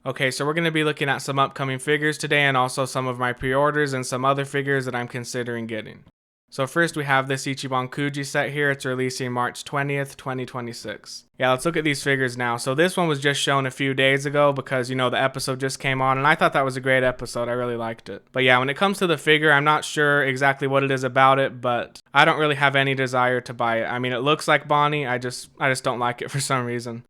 Okay, so we're going to be looking at some upcoming figures today and also some of my pre-orders and some other figures that I'm considering getting. So first we have this Ichiban Kuji set here. It's releasing March 20th, 2026. Yeah, let's look at these figures now. So this one was just shown a few days ago because, the episode just came on and I thought that was a great episode. I really liked it. But yeah, when it comes to the figure, I'm not sure exactly what it is about it, but I don't really have any desire to buy it. I mean, it looks like Bonnie. I just don't like it for some reason.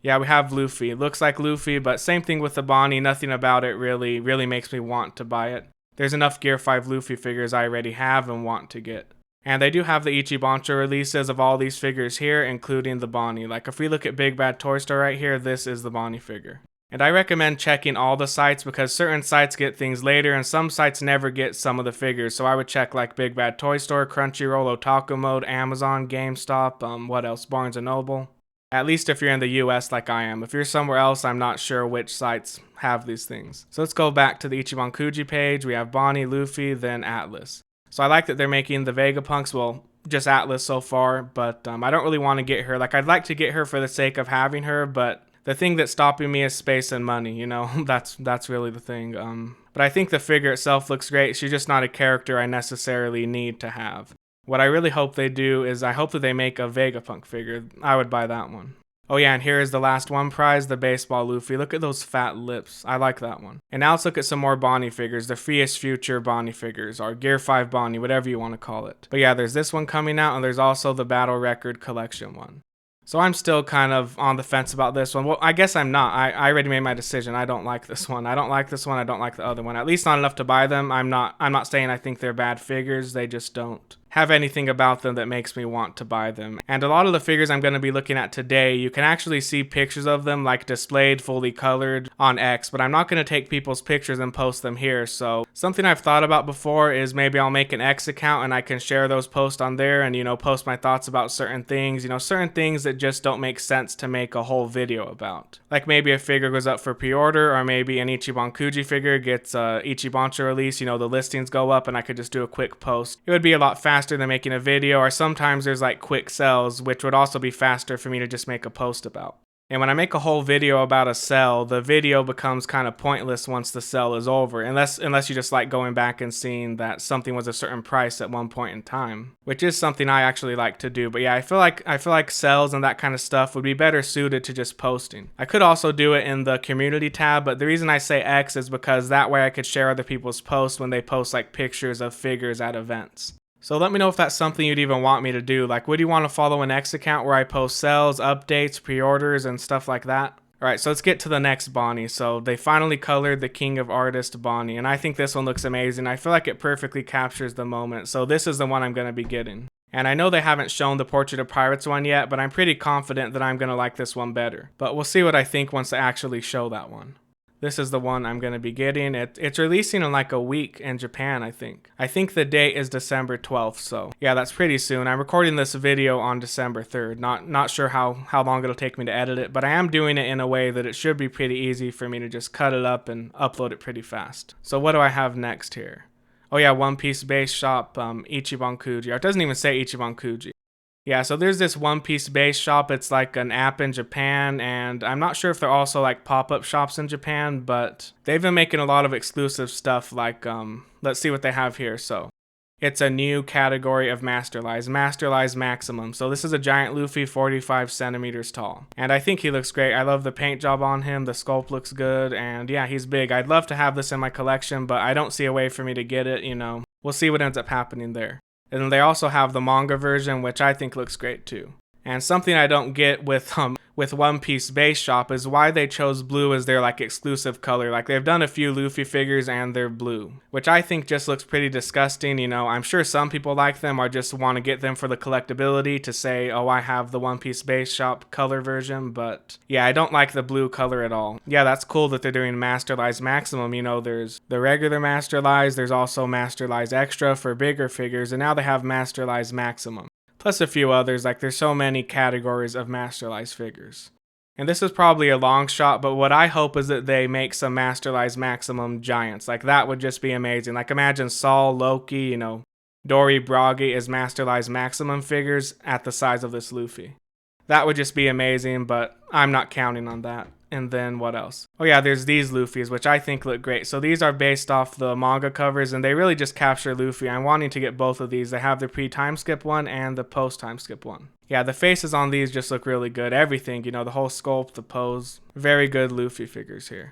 Yeah, we have Luffy. It looks like Luffy, but same thing with the Bonnie. Nothing about it really makes me want to buy it. There's enough Gear 5 Luffy figures I already have and want to get. And they do have the Ichibancho releases of all these figures here, including the Bonnie. Like if we look at Big Bad Toy Store right here, this is the Bonnie figure. And I recommend checking all the sites because certain sites get things later and some sites never get some of the figures. So I would check like Big Bad Toy Store, Crunchyroll, Otaku Mode, Amazon, GameStop, what else? Barnes & Noble. At least if you're in the US like I am. If you're somewhere else, I'm not sure which sites have these things. So let's go back to the Ichiban Kuji page. We have Bonnie, Luffy, then Atlas. So I like that they're making the Vegapunks, well, just Atlas so far, but I don't really want to get her. Like I'd like to get her for the sake of having her, but the thing that's stopping me is space and money, that's really the thing. But I think the figure itself looks great. She's just not a character I necessarily need to have. What I really hope they do is I hope that they make a Vegapunk figure. I would buy that one. Oh yeah, and here is the last one prize, the baseball Luffy. Look at those fat lips. I like that one. And now let's look at some more Bonnie figures, the Fierce Future Bonnie figures, or Gear 5 Bonnie, whatever you want to call it. But yeah, there's this one coming out, and there's also the Battle Record Collection one. So I'm still kind of on the fence about this one. Well, I guess I'm not. I already made my decision. I don't like this one. I don't like this one. I don't like the other one. At least not enough to buy them. I'm not saying I think they're bad figures. They just don't have anything about them that makes me want to buy them. And a lot of the figures I'm going to be looking at today, you can actually see pictures of them like displayed fully colored on X, but I'm not going to take people's pictures and post them here. So something I've thought about before is maybe I'll make an X account and I can share those posts on there and, post my thoughts about certain things, certain things that just don't make sense to make a whole video about. Like maybe a figure goes up for pre-order, or maybe an Ichiban Kuji figure gets a Ichibancho release, the listings go up and I could just do a quick post. It would be a lot faster than making a video, or sometimes there's like quick sells, which would also be faster for me to just make a post about. And when I make a whole video about a sell, the video becomes kind of pointless once the sell is over, unless you just like going back and seeing that something was a certain price at one point in time, which is something I actually like to do. But yeah, I feel like sells and that kind of stuff would be better suited to just posting. I could also do it in the community tab, but the reason I say X is because that way I could share other people's posts when they post like pictures of figures at events. So let me know if that's something you'd even want me to do. Like, would you want to follow an X account where I post sales, updates, pre-orders, and stuff like that? Alright, so let's get to the next Bonnie. So they finally colored the King of Artists Bonnie, and I think this one looks amazing. I feel like it perfectly captures the moment, so this is the one I'm going to be getting. And I know they haven't shown the Portrait of Pirates one yet, but I'm pretty confident that I'm going to like this one better. But we'll see what I think once they actually show that one. This is the one I'm going to be getting. It's releasing in like a week in Japan, I think. I think the date is December 12th, so yeah, that's pretty soon. I'm recording this video on December 3rd. Not sure how long it'll take me to edit it, but I am doing it in a way that it should be pretty easy for me to just cut it up and upload it pretty fast. So what do I have next here? Oh yeah, One Piece base shop, Ichiban Kuji. Or it doesn't even say Ichiban Kuji. Yeah, so there's this One Piece base shop. It's like an app in Japan, and I'm not sure if they're also like pop-up shops in Japan, but they've been making a lot of exclusive stuff like, let's see what they have here. So it's a new category of Masterlize Maximum. So this is a giant Luffy, 45 centimeters tall. And I think he looks great. I love the paint job on him. The sculpt looks good, and yeah, he's big. I'd love to have this in my collection, but I don't see a way for me to get it, We'll see what ends up happening there. And they also have the manga version, which I think looks great too. And something I don't get with One Piece base shop is why they chose blue as their like exclusive color. Like they've done a few Luffy figures and they're blue, which I think just looks pretty disgusting. I'm sure some people like them or just want to get them for the collectability to say, oh, I have the One Piece base shop color version. But yeah, I don't like the blue color at all. Yeah, that's cool that they're doing Masterlize Maximum. There's the regular Masterlize, there's also Masterlize Extra for bigger figures, and now they have Masterlize Maximum. Plus a few others, like there's so many categories of Masterlize figures. And this is probably a long shot, but what I hope is that they make some Masterlize Maximum giants. Like that would just be amazing. Like imagine Saul, Loki, Dory, Bragi as Masterlize Maximum figures at the size of this Luffy. That would just be amazing, but I'm not counting on that. And then what else? Oh yeah, there's these Luffy's, which I think look great. So these are based off the manga covers, and they really just capture Luffy. I'm wanting to get both of these. They have the pre-time skip one and the post-time skip one. Yeah, the faces on these just look really good. Everything, you know, the whole sculpt, the pose. Very good Luffy figures here.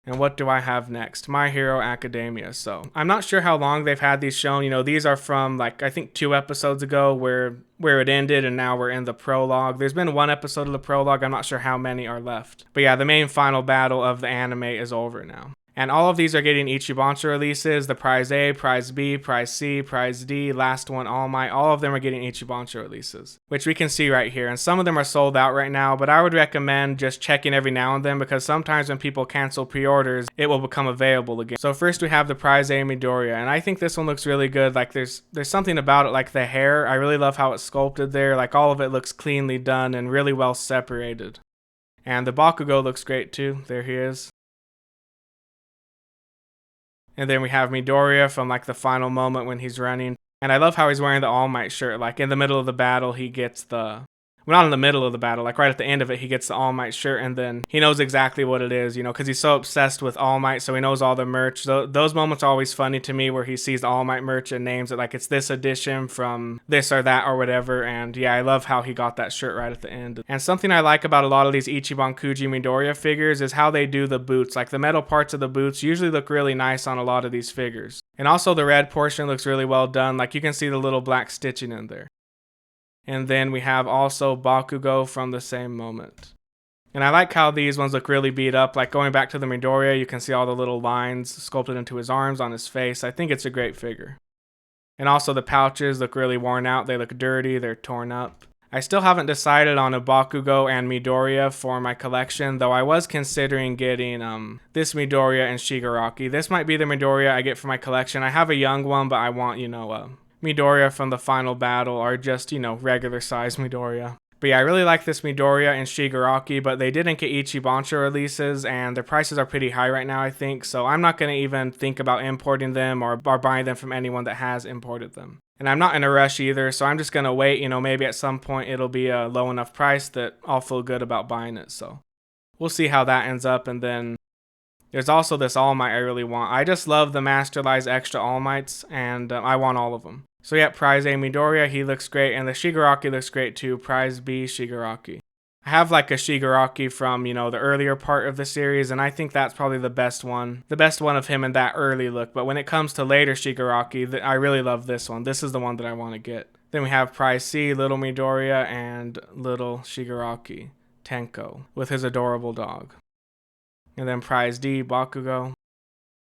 And what do I have next? My Hero Academia. So I'm not sure how long they've had these shown. You know, these are from like, I think 2 episodes ago where it ended, and now we're in the prologue. There's been 1 episode of the prologue. I'm not sure how many are left. But yeah, the main final battle of the anime is over now. And all of these are getting Ichibancho releases. The Prize A, Prize B, Prize C, Prize D, last one, All Might. All of them are getting Ichibancho releases, which we can see right here. And some of them are sold out right now, but I would recommend just checking every now and then, because sometimes when people cancel pre-orders, it will become available again. So first we have the Prize A Midoriya, and I think this one looks really good. Like there's something about it, like the hair. I really love how it's sculpted there. Like all of it looks cleanly done and really well separated. And the Bakugo looks great too. There he is. And then we have Midoriya from like the final moment when he's running. And I love how he's wearing the All Might shirt. Like in the middle of the battle, he gets the... Well, not in the middle of the battle, like right at the end of it, he gets the All Might shirt, and then he knows exactly what it is, you know, because he's so obsessed with All Might, so he knows all the merch. Those moments are always funny to me, where he sees the All Might merch and names it like it's this edition from this or that or whatever. And yeah, I love how he got that shirt right at the end. And something I like about a lot of these Ichiban Kuji Midoriya figures is how they do the boots. Like the metal parts of the boots usually look really nice on a lot of these figures. And also the red portion looks really well done. Like you can see the little black stitching in there. And then we have also Bakugo from the same moment. And I like how these ones look really beat up. Like going back to the Midoriya, you can see all the little lines sculpted into his arms, on his face. I think it's a great figure. And also the pouches look really worn out. They look dirty. They're torn up. I still haven't decided on a Bakugo and Midoriya for my collection, though I was considering getting this Midoriya and Shigaraki. This might be the Midoriya I get for my collection. I have a young one, but I want, you know, Midoriya from the final battle, or just, you know, regular size Midoriya. But yeah, I really like this Midoriya and Shigaraki, but they didn't get Ichibancho releases, and their prices are pretty high right now, I think, so I'm not going to even think about importing them or buying them from anyone that has imported them. And I'm not in a rush either, so I'm just going to wait, you know, maybe at some point it'll be a low enough price that I'll feel good about buying it, so we'll see how that ends up. And then there's also this All Might I really want. I just love the Masterlize Extra All Mights, and I want all of them. So yeah, Prize A Midoriya, he looks great, and the Shigaraki looks great too. Prize B Shigaraki. I have like a Shigaraki from, you know, the earlier part of the series, and I think that's probably the best one of him in that early look. But when it comes to later Shigaraki, I really love this one. This is the one that I want to get. Then we have Prize C, Little Midoriya, and Little Shigaraki, Tenko, with his adorable dog. And then Prize D, Bakugo.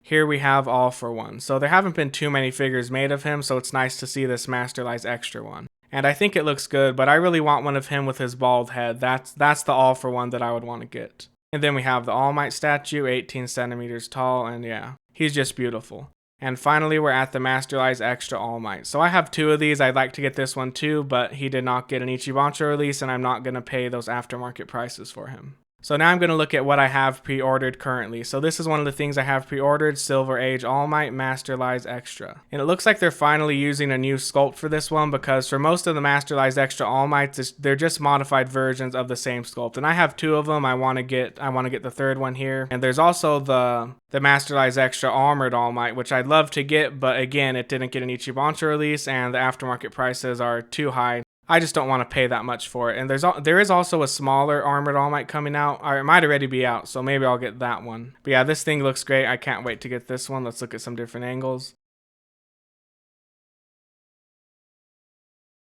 Here we have All for One. So there haven't been too many figures made of him, so it's nice to see this Masterlize Extra one. And I think it looks good, but I really want one of him with his bald head. That's the All for One that I would want to get. And then we have the All Might statue, 18 centimeters tall, and yeah, he's just beautiful. And finally, we're at the Masterlize Extra All Might. So I have 2 of these. I'd like to get this one too, but he did not get an Ichibancho release, and I'm not going to pay those aftermarket prices for him. So now I'm going to look at what I have pre-ordered currently. So this is one of the things I have pre-ordered, Silver Age All Might Masterlize Extra. And it looks like they're finally using a new sculpt for this one, because for most of the Masterlize Extra All Mights, they're just modified versions of the same sculpt. And I have 2 of them. I want to get the third one here. And there's also the Masterlize Extra Armored All Might, which I'd love to get, but again, it didn't get an Ichibancho release, and the aftermarket prices are too high. I just don't want to pay that much for it. And there is also a smaller Armored All Might coming out. Or it might already be out, so maybe I'll get that one. But yeah, this thing looks great. I can't wait to get this one. Let's look at some different angles.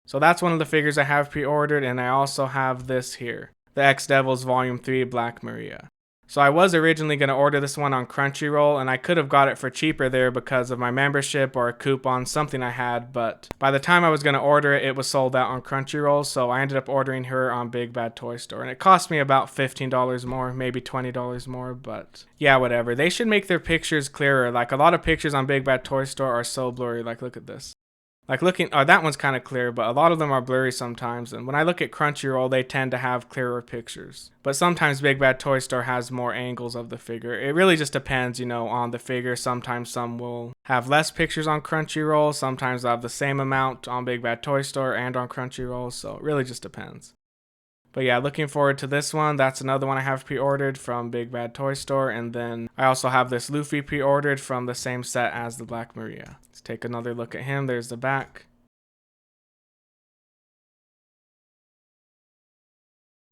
So that's one of the figures I have pre-ordered, and I also have this here, the X-Devils Volume 3 Black Maria. So I was originally going to order this one on Crunchyroll, and I could have got it for cheaper there because of my membership or a coupon, something I had, but by the time I was going to order it, it was sold out on Crunchyroll, so I ended up ordering her on Big Bad Toy Store, and it cost me about $15 more, maybe $20 more, but yeah, whatever. They should make their pictures clearer. Like a lot of pictures on Big Bad Toy Store are so blurry. Like look at this. Like that one's kind of clear, but a lot of them are blurry sometimes. And when I look at Crunchyroll, they tend to have clearer pictures. But sometimes Big Bad Toy Store has more angles of the figure. It really just depends, you know, on the figure. Sometimes some will have less pictures on Crunchyroll. Sometimes they'll have the same amount on Big Bad Toy Store and on Crunchyroll. So it really just depends. But yeah, looking forward to this one. That's another one I have pre-ordered from Big Bad Toy Store. And then I also have this Luffy pre-ordered from the same set as the Black Maria. Let's take another look at him. There's the back.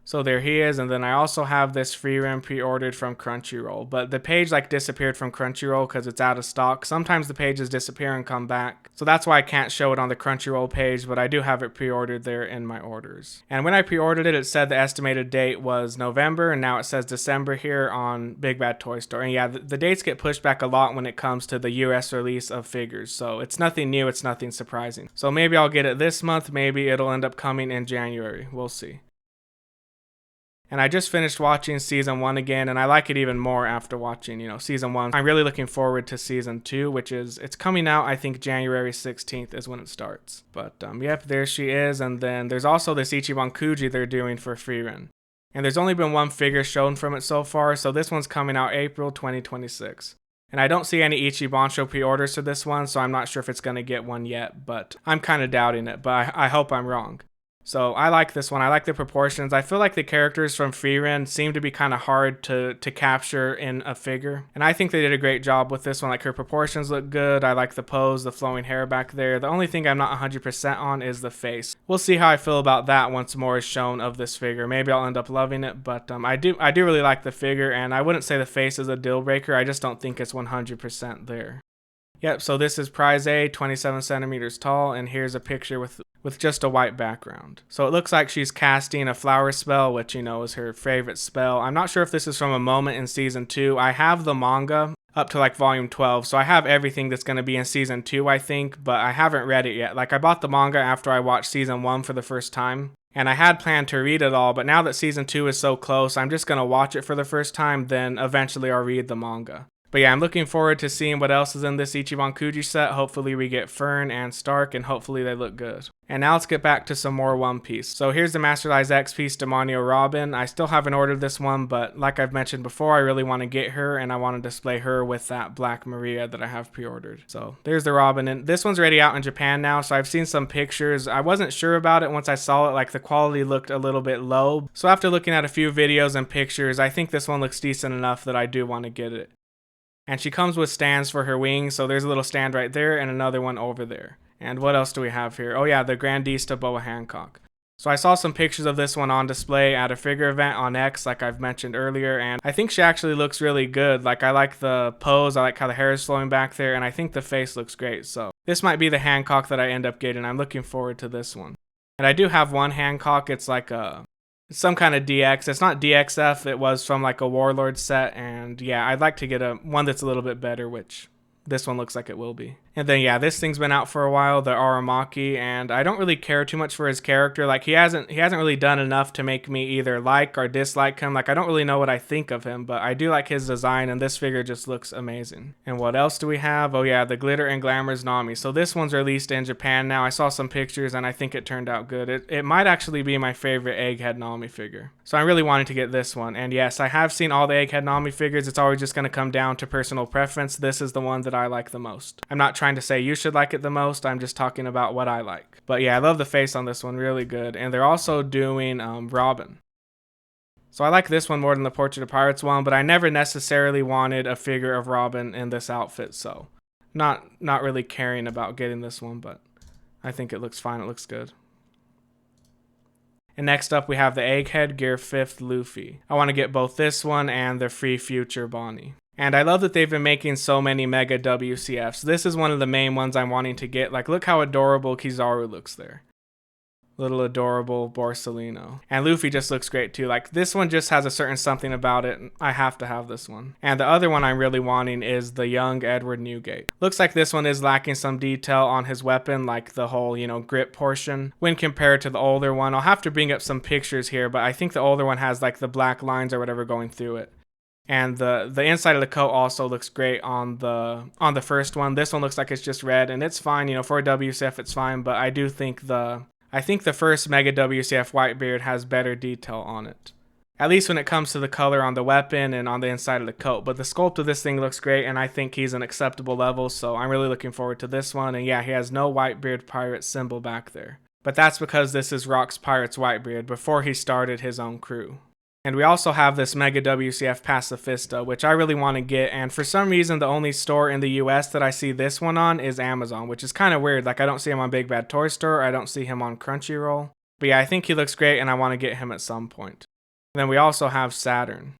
So there he is, and then I also have this Frieren pre-ordered from Crunchyroll, but the page like disappeared from Crunchyroll because it's out of stock. Sometimes the pages disappear and come back, so that's why I can't show it on the Crunchyroll page, but I do have it pre-ordered there in my orders. And when I pre-ordered it, it said the estimated date was November, and now it says December here on Big Bad Toy Store. And yeah, the dates get pushed back a lot when it comes to the US release of figures, so it's nothing new, it's nothing surprising. So maybe I'll get it this month, maybe it'll end up coming in January, we'll see. And I just finished watching season 1 again, and I like it even more after watching, season 1. I'm really looking forward to season 2, it's coming out, I think January 16th is when it starts. But yep, there she is. And then there's also this Ichiban Kuji they're doing for Frieren. And there's only been one figure shown from it so far, so this one's coming out April 2026. And I don't see any Ichibansho pre-orders for this one, so I'm not sure if it's going to get one yet, but I'm kind of doubting it, but I hope I'm wrong. So I like this one. I like the proportions. I feel like the characters from Frieren seem to be kind of hard to capture in a figure. And I think they did a great job with this one. Like her proportions look good. I like the pose, the flowing hair back there. The only thing I'm not 100% on is the face. We'll see how I feel about that once more is shown of this figure. Maybe I'll end up loving it, but I do really like the figure, and I wouldn't say the face is a deal breaker. I just don't think it's 100% there. Yep, so this is Prize A, 27 centimeters tall, and here's a picture with just a white background. So it looks like she's casting a flower spell, which, is her favorite spell. I'm not sure if this is from a moment in season 2. I have the manga up to like volume 12, so I have everything that's going to be in season 2, I think, but I haven't read it yet. Like, I bought the manga after I watched season 1 for the first time, and I had planned to read it all, but now that season 2 is so close, I'm just going to watch it for the first time, then eventually I'll read the manga. But yeah, I'm looking forward to seeing what else is in this Ichiban Kuji set. Hopefully we get Fern and Stark, and hopefully they look good. And now let's get back to some more One Piece. So here's the Masterlized X Piece Demonio Robin. I still haven't ordered this one, but like I've mentioned before, I really want to get her, and I want to display her with that Black Maria that I have pre-ordered. So there's the Robin, and this one's already out in Japan now, so I've seen some pictures. I wasn't sure about it once I saw it, like the quality looked a little bit low. So after looking at a few videos and pictures, I think this one looks decent enough that I do want to get it. And she comes with stands for her wings, so there's a little stand right there and another one over there. And what else do we have here? Oh yeah, the Grandista Boa Hancock. So I saw some pictures of this one on display at a figure event on X, like I've mentioned earlier, and I think she actually looks really good. Like, I like the pose, I like how the hair is flowing back there, and I think the face looks great. So this might be the Hancock that I end up getting. I'm looking forward to this one. And I do have one Hancock. It's like it's some kind of DX. It's not DXF. It was from like a Warlord set. And yeah, I'd like to get one that's a little bit better, which this one looks like it will be. And then yeah, this thing's been out for a while, the Aramaki, and I don't really care too much for his character. Like, he hasn't really done enough to make me either like or dislike him. Like, I don't really know what I think of him, but I do like his design, and this figure just looks amazing. And what else do we have? Oh yeah, the Glitter and Glamours Nami. So this one's released in Japan now. I saw some pictures and I think it turned out good. It might actually be my favorite Egghead Nami figure. So I'm really wanting to get this one. And yes, I have seen all the Egghead Nami figures. It's always just going to come down to personal preference. This is the one that I like the most. I'm not trying to say you should like it the most. I'm just talking about what I like. But yeah, I love the face on this one, really good. And they're also doing Robin. So I like this one more than the Portrait of Pirates one, but I never necessarily wanted a figure of Robin in this outfit, so not really caring about getting this one, but I think it looks fine. It looks good. And next up we have the Egghead Gear 5th Luffy. I want to get both this one and the Free Future Bonnie. And I love that they've been making so many Mega WCFs. This is one of the main ones I'm wanting to get. Like, look how adorable Kizaru looks there. Little adorable Borsalino. And Luffy just looks great too. Like, this one just has a certain something about it. I have to have this one. And the other one I'm really wanting is the young Edward Newgate. Looks like this one is lacking some detail on his weapon, like the whole, grip portion, when compared to the older one. I'll have to bring up some pictures here, but I think the older one has like the black lines or whatever going through it. And the inside of the coat also looks great on the first one. This one looks like it's just red, and it's fine, for a WCF it's fine, but I do think the first Mega WCF Whitebeard has better detail on it. At least when it comes to the color on the weapon and on the inside of the coat. But the sculpt of this thing looks great, and I think he's an acceptable level, so I'm really looking forward to this one. And yeah, he has no Whitebeard pirate symbol back there. But that's because this is Rock's Pirates Whitebeard before he started his own crew. And we also have this Mega WCF Pacifista, which I really want to get, and for some reason the only store in the US that I see this one on is Amazon, which is kind of weird. Like, I don't see him on Big Bad Toy Store, I don't see him on Crunchyroll. But yeah, I think he looks great and I want to get him at some point. And then we also have Saturn.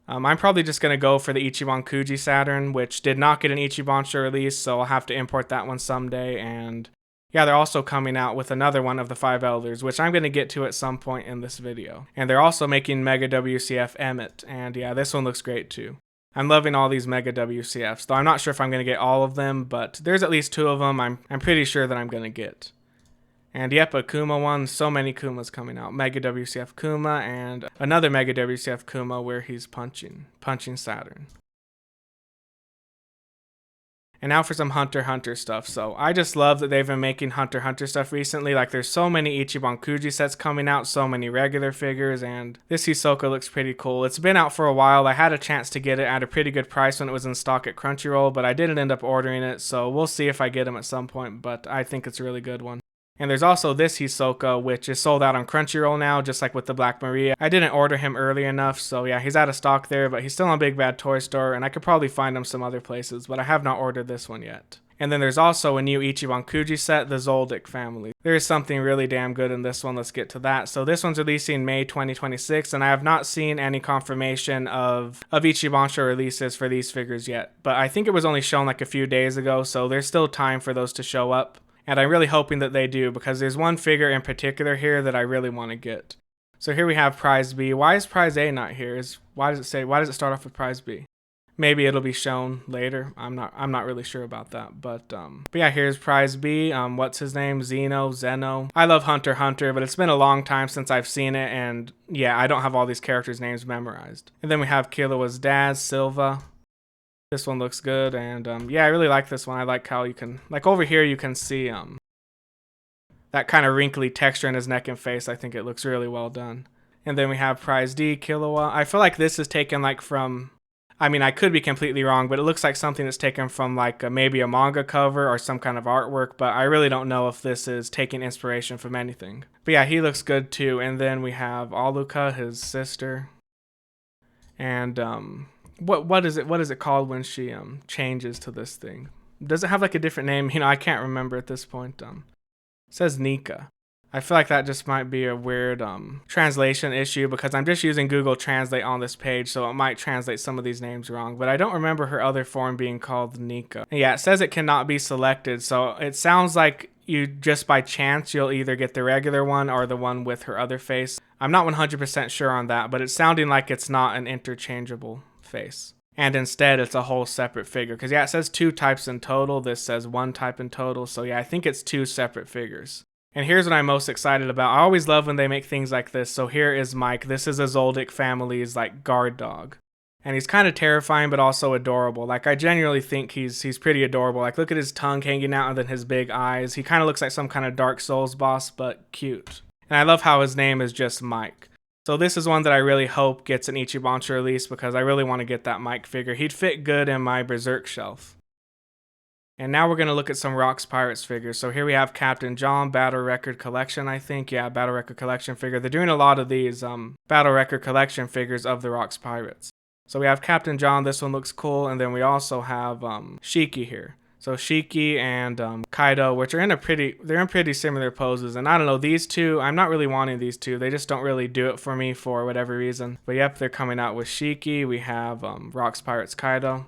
I'm probably just going to go for the Ichiban Kuji Saturn, which did not get an Ichibansha release, so I'll have to import that one someday. And yeah, they're also coming out with another one of the Five Elders, which I'm going to get to at some point in this video. And they're also making Mega WCF Emmet, and yeah, this one looks great too. I'm loving all these Mega WCFs, though I'm not sure if I'm going to get all of them, but there's at least 2 of them I'm pretty sure that I'm going to get. And yep, a Kuma one, so many Kumas coming out. Mega WCF Kuma and another Mega WCF Kuma where he's punching Saturn. And now for some Hunter x Hunter stuff. So I just love that they've been making Hunter x Hunter stuff recently. Like, there's so many Ichiban Kuji sets coming out, so many regular figures, and this Hisoka looks pretty cool. It's been out for a while. I had a chance to get it at a pretty good price when it was in stock at Crunchyroll, but I didn't end up ordering it, so we'll see if I get him at some point, but I think it's a really good one. And there's also this Hisoka, which is sold out on Crunchyroll now, just like with the Black Maria. I didn't order him early enough, so yeah, he's out of stock there, but he's still on Big Bad Toy Store, and I could probably find him some other places, but I have not ordered this one yet. And then there's also a new Ichiban Kuji set, the Zoldyck family. There is something really damn good in this one, let's get to that. So this one's releasing May 2026, and I have not seen any confirmation of Ichibansha releases for these figures yet, but I think it was only shown like a few days ago, so there's still time for those to show up. And I'm really hoping that they do, because there's one figure in particular here that I really want to get. So here we have Prize B. Why is Prize A not here? Why does it start off with Prize B? Maybe it'll be shown later. I'm not really sure about that. But yeah, here's Prize B. What's his name? Zeno. I love Hunter x Hunter, but it's been a long time since I've seen it, and yeah, I don't have all these characters' names memorized. And then we have Killua's dad, Silva. This one looks good, and yeah, I really like this one. I like how you can, like over here, you can see that kind of wrinkly texture in his neck and face. I think it looks really well done. And then we have Prize D, Killua. I feel like this is taken like from, I mean, I could be completely wrong, but it looks like something that's taken from like maybe a manga cover or some kind of artwork, but I really don't know if this is taking inspiration from anything. But yeah, he looks good too. And then we have Aluka, his sister. And what is it called when she changes to this thing? Does it have like a different name? You know, I can't remember at this point. It says Nika. I feel like that just might be a weird translation issue, because I'm just using Google Translate on this page, so it might translate some of these names wrong, but I don't remember her other form being called Nika. And yeah, it says it cannot be selected, so it sounds like you just by chance you'll either get the regular one or the one with her other face. I'm not 100% sure on that, but it's sounding like it's not an interchangeable face. And instead it's a whole separate figure, because yeah, it says 2 types in total. This says 1 type in total, so yeah, I think it's 2 separate figures. And here's what I'm most excited about. I always love when they make things like this. So here is Mike. This is a Zoldyck family's like guard dog. And he's kind of terrifying, but also adorable. Like, I genuinely think he's pretty adorable. Like, look at his tongue hanging out and then his big eyes. He kind of looks like some kind of Dark Souls boss, but cute. And I love how his name is just Mike. So this is one that I really hope gets an Ichibansha release, because I really want to get that Mike figure. He'd fit good in my Berserk shelf. And now we're going to look at some Rock's Pirates figures. So here we have Captain John, Battle Record Collection, I think. Yeah, Battle Record Collection figure. They're doing a lot of these Battle Record Collection figures of the Rock's Pirates. So we have Captain John. This one looks cool. And then we also have Shiki here. So Shiki and Kaido, which are in pretty similar poses. And I don't know, these two, I'm not really wanting these two. They just don't really do it for me for whatever reason. But yep, they're coming out with Shiki. We have Rock's Pirates Kaido.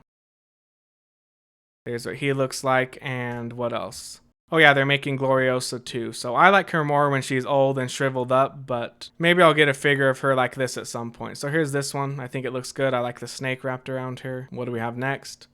There's what he looks like, and what else? Oh yeah, they're making Gloriosa too. So I like her more when she's old and shriveled up, but maybe I'll get a figure of her like this at some point. So here's this one. I think it looks good. I like the snake wrapped around her. What do we have next?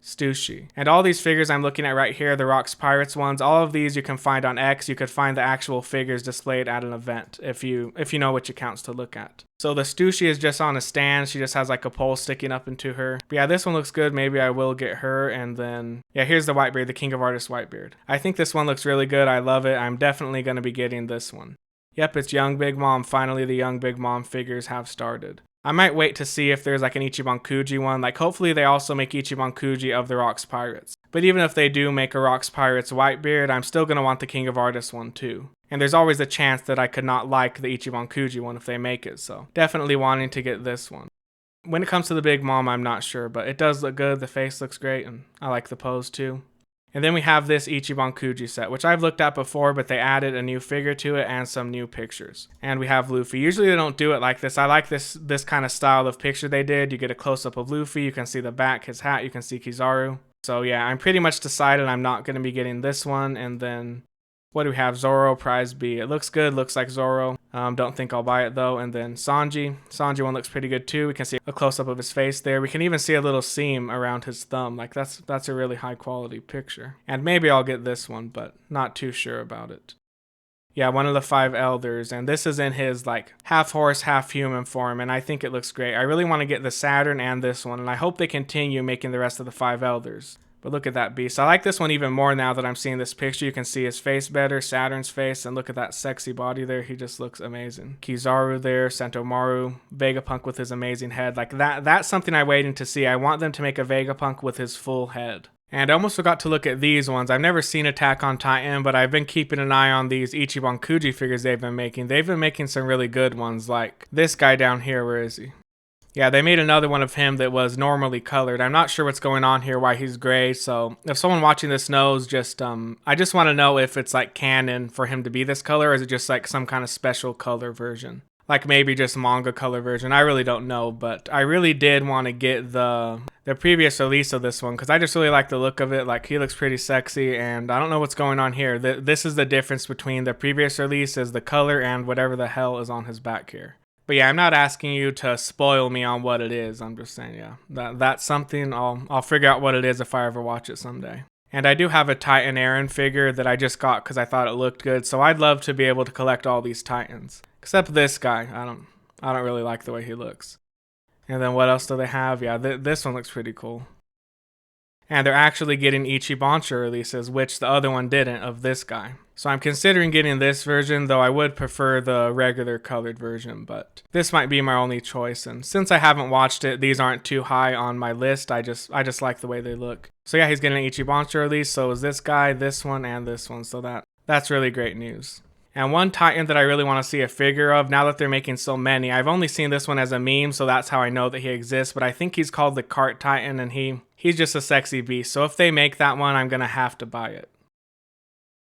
Stussy. And all these figures I'm looking at right here, the Rock's Pirates ones, all of these you can find on X. You could find the actual figures displayed at an event if you know which accounts to look at. So the Stussy is just on a stand. She just has like a pole sticking up into her. But yeah, this one looks good. Maybe I will get her. And then, yeah, here's the Whitebeard, the King of Artists Whitebeard. I think this one looks really good. I love it. I'm definitely going to be getting this one. Yep, it's Young Big Mom. Finally, the Young Big Mom figures have started. I might wait to see if there's like an Ichiban Kuji one. Like hopefully they also make Ichiban Kuji of the Rocks Pirates. But even if they do make a Rocks Pirates Whitebeard, I'm still going to want the King of Artists one too. And there's always a chance that I could not like the Ichiban Kuji one if they make it, so definitely wanting to get this one. When it comes to the Big Mom, I'm not sure, but it does look good. The face looks great, and I like the pose too. And then we have this Ichiban Kuji set, which I've looked at before, but they added a new figure to it and some new pictures. And we have Luffy. Usually they don't do it like this. I like this kind of style of picture they did. You get a close-up of Luffy, you can see the back, his hat, you can see Kizaru. So yeah, I'm pretty much decided I'm not going to be getting this one. And then what do we have? Zoro, Prize B. It looks good, looks like Zoro. Don't think I'll buy it though. And then Sanji. Sanji one looks pretty good too. We can see a close-up of his face there. We can even see a little seam around his thumb. Like that's a really high quality picture. And maybe I'll get this one, but not too sure about it. Yeah, one of the 5 elders, and this is in his like half horse, half human form, and I think it looks great. I really want to get the Saturn and this one, and I hope they continue making the rest of the 5 elders. But look at that beast. I like this one even more now that I'm seeing this picture. You can see his face better, Saturn's face, and look at that sexy body there. He just looks amazing. Kizaru there, Sentomaru, Vegapunk with his amazing head. Like that's something I'm waiting to see. I want them to make a Vegapunk with his full head. And I almost forgot to look at these ones. I've never seen Attack on Titan, but I've been keeping an eye on these Ichiban Kuji figures they've been making. They've been making some really good ones, like this guy down here. Where is he? Yeah, they made another one of him that was normally colored. I'm not sure what's going on here, why he's gray. So if someone watching this knows, I just want to know if it's like canon for him to be this color, or is it just like some kind of special color version? Like maybe just manga color version. I really don't know, but I really did want to get the previous release of this one because I just really like the look of it. Like he looks pretty sexy, and I don't know what's going on here. This is the difference between the previous release is the color and whatever the hell is on his back here. But yeah, I'm not asking you to spoil me on what it is. I'm just saying, yeah, that's something I'll figure out what it is if I ever watch it someday. And I do have a Titan Eren figure that I just got because I thought it looked good. So I'd love to be able to collect all these Titans. Except this guy. I don't really like the way he looks. And then what else do they have? Yeah, this one looks pretty cool. And they're actually getting Ichibancho releases, which the other one didn't, of this guy. So I'm considering getting this version, though I would prefer the regular colored version, but this might be my only choice. And since I haven't watched it, these aren't too high on my list. I just like the way they look. So yeah, he's getting an Ichibancho release. So is this guy, this one, and this one. So that's really great news. And one Titan that I really want to see a figure of, now that they're making so many, I've only seen this one as a meme, so that's how I know that he exists, but I think he's called the Cart Titan, and he's just a sexy beast. So if they make that one, I'm going to have to buy it.